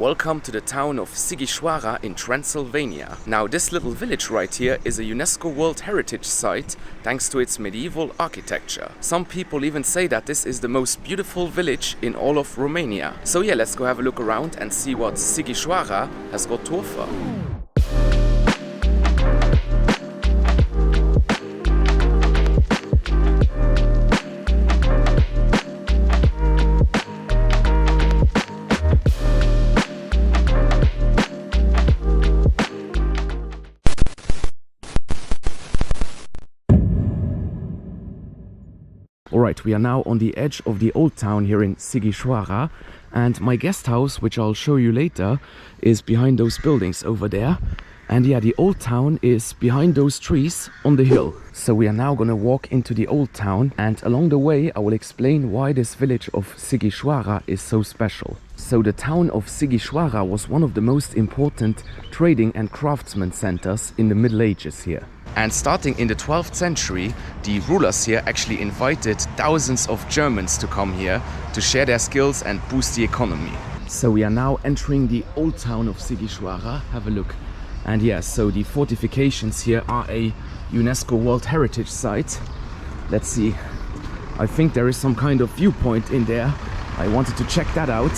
Welcome to the town of Sighisoara in Transylvania. Now this little village right here is a UNESCO World Heritage site thanks to its medieval architecture. Some people even say that this is the most beautiful village in all of Romania. So yeah, let's go have a look around and see what Sighisoara has got to offer. Alright, we are now on the edge of the old town here in Sighisoara, and my guest house, which I'll show you later, is behind those buildings over there. And yeah, the old town is behind those trees on the hill. So we are now gonna walk into the old town, and along the way I will explain why this village of Sighisoara is so special. So the town of Sighisoara was one of the most important trading and craftsman centers in the Middle Ages here. And starting in the 12th century, the rulers here actually invited thousands of Germans to come here to share their skills and boost the economy. So we are now entering the old town of Sighisoara. Have a look. And yeah, so the fortifications here are a UNESCO World Heritage site. Let's see. I think there is some kind of viewpoint in there. I wanted to check that out.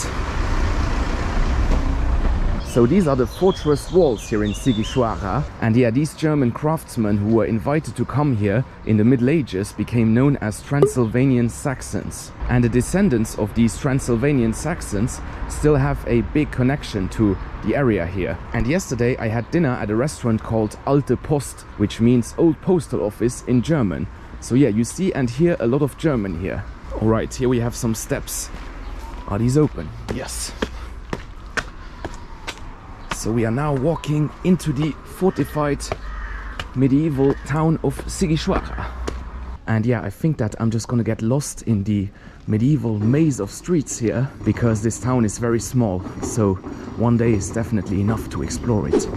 So these are the fortress walls here in Sighisoara, and yeah, these German craftsmen who were invited to come here in the Middle Ages became known as Transylvanian Saxons. And the descendants of these Transylvanian Saxons still have a big connection to the area here. And yesterday I had dinner at a restaurant called Alte Post, which means old postal office in German. So yeah, you see and hear a lot of German here. Alright, here we have some steps. Are these open? Yes. So we are now walking into the fortified medieval town of Sighisoara. And yeah, I think that I'm just gonna get lost in the medieval maze of streets here, because this town is very small, so one day is definitely enough to explore it.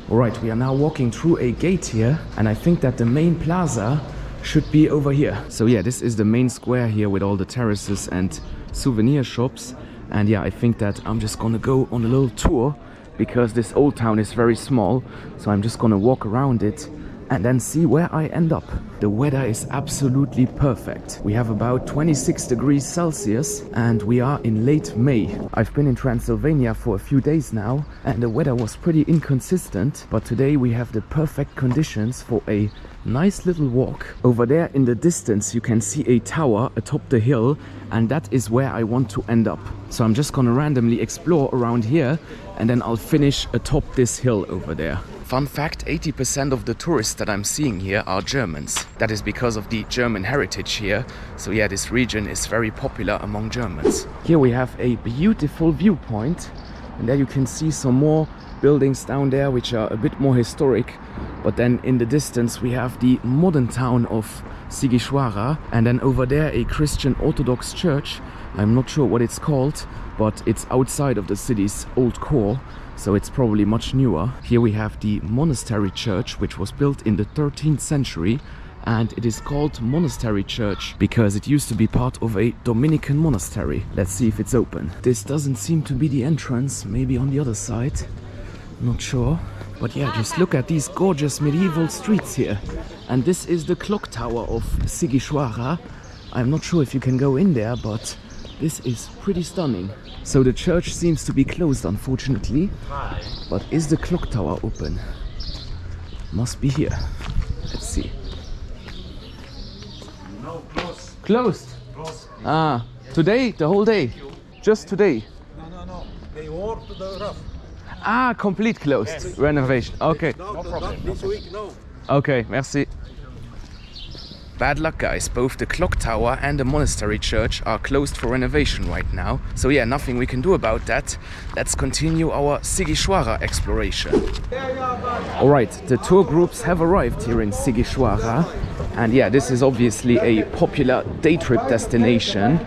Alright, we are now walking through a gate here, and I think that the main plaza should be over here. So yeah, this is the main square here with all the terraces and souvenir shops. And yeah, I think that I'm just gonna go on a little tour, because this old town is very small, so I'm just gonna walk around it and then see where I end up. The weather is absolutely perfect. We have about 26 degrees Celsius and we are in late May. I've been in Transylvania for a few days now and the weather was pretty inconsistent, but today we have the perfect conditions for a nice little walk. Over there in the distance you can see a tower atop the hill, and that is where I want to end up. So I'm just gonna randomly explore around here and then I'll finish atop this hill over there. Fun fact, 80% of the tourists that I'm seeing here are Germans. That is because of the German heritage here. So yeah, this region is very popular among Germans. Here we have a beautiful viewpoint, and there you can see some more buildings down there which are a bit more historic. But then in the distance we have the modern town of Sighisoara, and then over there a Christian Orthodox church. I'm not sure what it's called, but it's outside of the city's old core, so it's probably much newer. Here we have the monastery church, which was built in the 13th century, and it is called Monastery Church because it used to be part of a Dominican monastery. Let's see if it's open. This doesn't seem to be the entrance, maybe on the other side. Not sure. But yeah, just look at these gorgeous medieval streets here. And this is the clock tower of Sighisoara. I'm not sure if you can go in there, but this is pretty stunning. So the church seems to be closed, unfortunately. But is the clock tower open? Must be here. Let's see. No, closed. Closed? Closed. Ah, today? The whole day? Just today? No. They work to the roof. Ah, complete closed. Yes. Renovation. Okay. No problem. This week, no. Okay, merci. Bad luck, guys. Both the clock tower and the monastery church are closed for renovation right now. So yeah, nothing we can do about that. Let's continue our Sighisoara exploration. Alright, the tour groups have arrived here in Sighisoara. And yeah, this is obviously a popular day trip destination.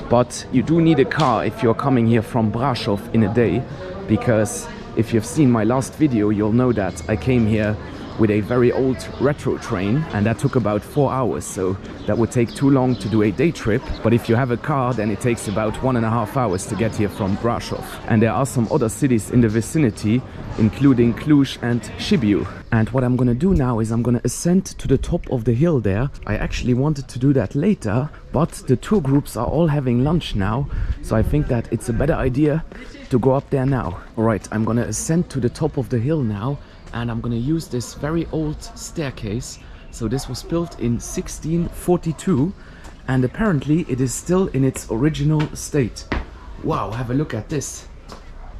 But you do need a car if you're coming here from Brasov in a day. Because if you've seen my last video, you'll know that I came here with a very old retro train, and that took about 4 hours, so that would take too long to do a day trip. But if you have a car, then it takes about 1.5 hours to get here from Brasov. And there are some other cities in the vicinity, including Cluj and Sibiu. And what I'm gonna do now is I'm gonna ascend to the top of the hill there. I actually wanted to do that later, but the tour groups are all having lunch now, so I think that it's a better idea to go up there now. Alright, I'm gonna ascend to the top of the hill now, and I'm gonna use this very old staircase. So this was built in 1642, and apparently it is still in its original state. Wow, have a look at this.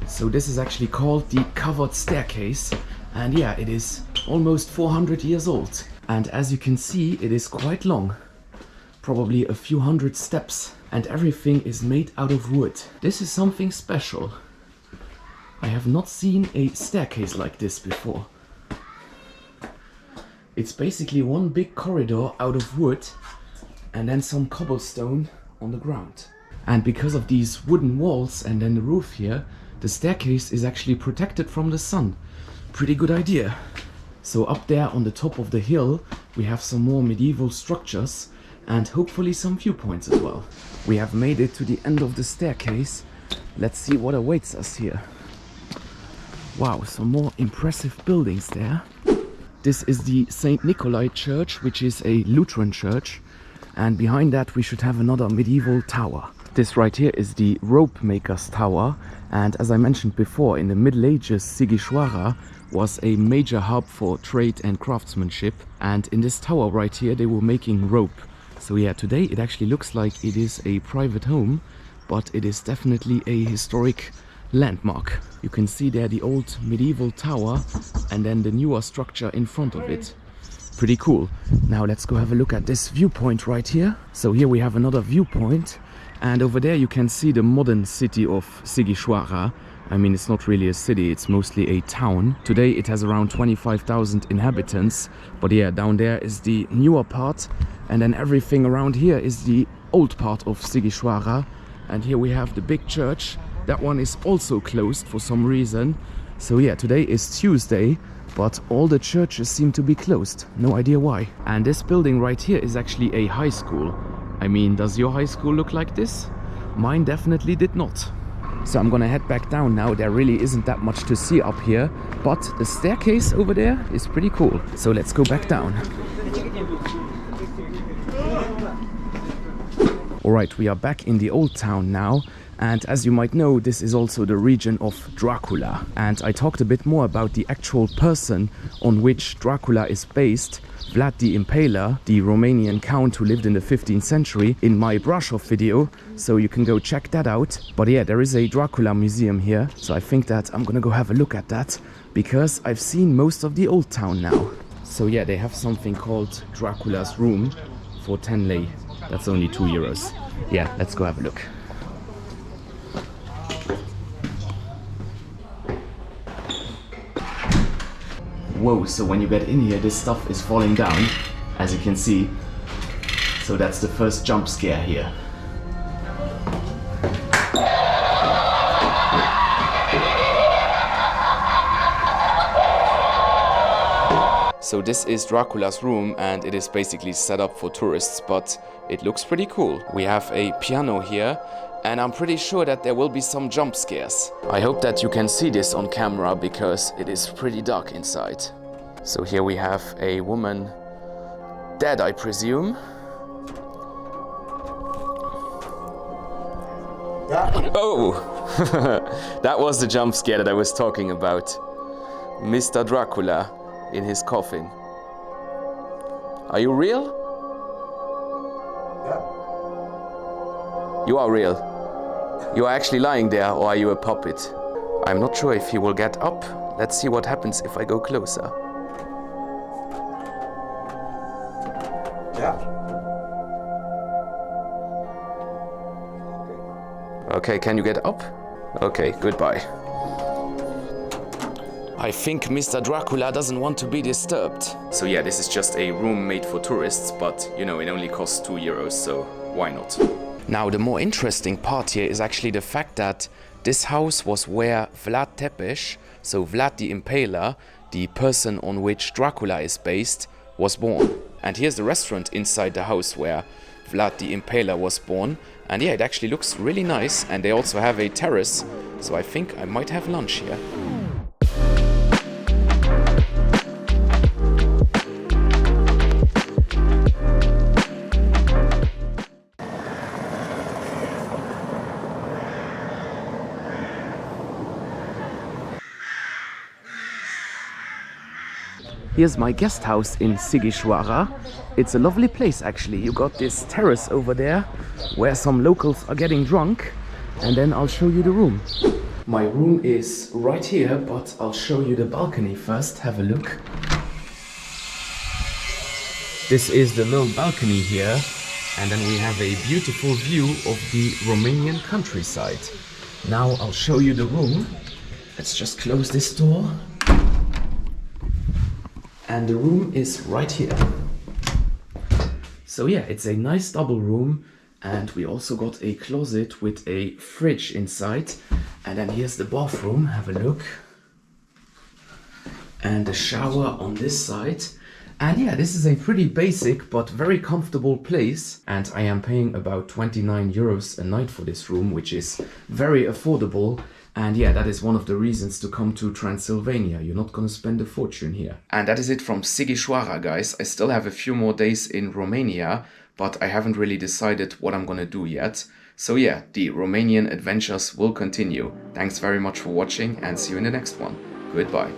So this is actually called the covered staircase, and yeah, it is almost 400 years old. And as you can see, it is quite long, probably a few hundred steps, and everything is made out of wood. This is something special. I have not seen a staircase like this before. It's basically one big corridor out of wood and then some cobblestone on the ground. And because of these wooden walls and then the roof here, the staircase is actually protected from the sun. Pretty good idea. So up there on the top of the hill, we have some more medieval structures and hopefully some viewpoints as well. We have made it to the end of the staircase. Let's see what awaits us here. Wow, some more impressive buildings there. This is the St. Nikolai Church, which is a Lutheran church. And behind that we should have another medieval tower. This right here is the rope maker's tower. And as I mentioned before, in the Middle Ages, Sighisoara was a major hub for trade and craftsmanship. And in this tower right here, they were making rope. So yeah, today it actually looks like it is a private home, but it is definitely a historic landmark. You can see there the old medieval tower and then the newer structure in front of it. Pretty cool. Now let's go have a look at this viewpoint right here. So here we have another viewpoint, and over there you can see the modern city of Sighisoara. I mean, it's not really a city, it's mostly a town. Today it has around 25,000 inhabitants, but yeah, down there is the newer part, and then everything around here is the old part of Sighisoara. And here we have the big church. That one is also closed for some reason. So yeah, today is Tuesday, but all the churches seem to be closed. No idea why. And this building right here is actually a high school. I mean, does your high school look like this? Mine definitely did not. So I'm gonna head back down now. There really isn't that much to see up here, but the staircase over there is pretty cool. So let's go back down. Alright, we are back in the old town now. And as you might know, this is also the region of Dracula. And I talked a bit more about the actual person on which Dracula is based, Vlad the Impaler, the Romanian count who lived in the 15th century, in my Brasov video. So you can go check that out. But yeah, there is a Dracula museum here. So I think that I'm gonna go have a look at that, because I've seen most of the old town now. So yeah, they have something called Dracula's Room for 10 lei. That's only 2 euros. Yeah, let's go have a look. Whoa, so when you get in here, this stuff is falling down, as you can see. So that's the first jump scare here. So this is Dracula's room, and it is basically set up for tourists, but it looks pretty cool. We have a piano here, and I'm pretty sure that there will be some jump scares. I hope that you can see this on camera, because it is pretty dark inside. So here we have a woman, dead I presume. Oh! That was the jump scare that I was talking about. Mr. Dracula in his coffin. Are you real? Yeah. You are real. You are actually lying there, or are you a puppet? I'm not sure if he will get up. Let's see what happens if I go closer. Yeah. Okay, can you get up? Okay, goodbye. I think Mr. Dracula doesn't want to be disturbed. So yeah, this is just a room made for tourists, but you know, it only costs 2 euros, so why not? Now, the more interesting part here is actually the fact that this house was where Vlad Tepes, so Vlad the Impaler, the person on which Dracula is based, was born. And here's the restaurant inside the house where Vlad the Impaler was born. And yeah, it actually looks really nice, and they also have a terrace, so I think I might have lunch here. Here's my guest house in Sighisoara. It's a lovely place actually. You got this terrace over there where some locals are getting drunk, and then I'll show you the room. My room is right here, but I'll show you the balcony first. Have a look. This is the little balcony here, and then we have a beautiful view of the Romanian countryside. Now I'll show you the room. Let's just close this door. And the room is right here. So yeah, it's a nice double room, and we also got a closet with a fridge inside. And then here's the bathroom, have a look. And the shower on this side. And yeah, this is a pretty basic but very comfortable place. And I am paying about 29 euros a night for this room, which is very affordable. And yeah, that is one of the reasons to come to Transylvania. You're not gonna spend a fortune here. And that is it from Sighisoara, guys. I still have a few more days in Romania, but I haven't really decided what I'm gonna do yet. So yeah, the Romanian adventures will continue. Thanks very much for watching, and see you in the next one. Goodbye.